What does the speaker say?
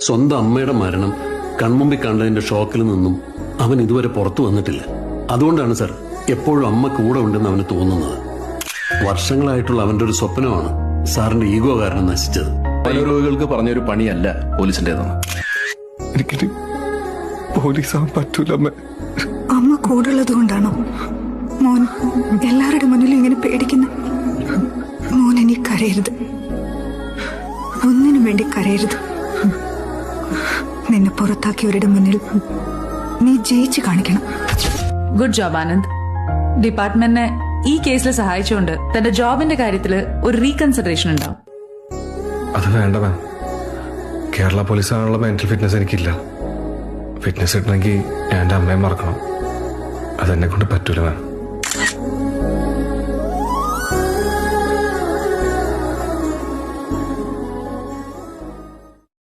സ്വന്തം അമ്മയുടെ മരണം കൺമുമ്പിൽ കണ്ടതിന്റെ ഷോക്കിൽ നിന്നും അവൻ ഇതുവരെ പുറത്തു വന്നിട്ടില്ല. അതുകൊണ്ടാണ് സർ എപ്പോഴും അമ്മ കൂടെ ഉണ്ടെന്ന് അവന് തോന്നുന്നത്. വർഷങ്ങളായിട്ടുള്ള അവന്റെ ഒരു സ്വപ്നമാണ് സാറിന്റെ ഈഗോ കാരണം നശിച്ചത്. മനോരോഗികൾക്ക് പറഞ്ഞൊരു പണിയല്ല പോലീസിന്റേതെന്ന്. എനിക്കിനി പോലീസാവാൻ പറ്റൂല. അമ്മ കൂടുള്ളത് കൊണ്ടാണോ മോൻ എല്ലാവരുടെ മുന്നിലും ഇങ്ങനെ പേടിക്കുന്നു? മോൻ ഇനി കരയരുത്, ഒന്നിനും വേണ്ടി കരയരുത്. നിന്നെ പുറത്താക്കിയവരുടെ മുന്നിൽ നീ ജയിച്ചു കാണിക്കണം. Good job Anand. ഡിപ്പാർട്ട്മെന്റിനെ ഈ കേസിൽ സഹായിച്ചുകൊണ്ട് തന്റെ ജോബിന്റെ കാര്യത്തിൽ ഒരു റീകൺസിഡറേഷൻ ഉണ്ടാവും. അത് വേണ്ട മാം. കേരള പോലീസാണുള്ള മെന്റൽ ഫിറ്റ്നസ് എനിക്കില്ല. ഫിറ്റ്നസ് കിട്ടണമെങ്കിൽ ഞാൻ എൻ്റെ അമ്മയെ മറക്കണം. അതെന്നെ കൊണ്ട് പറ്റൂല മാം.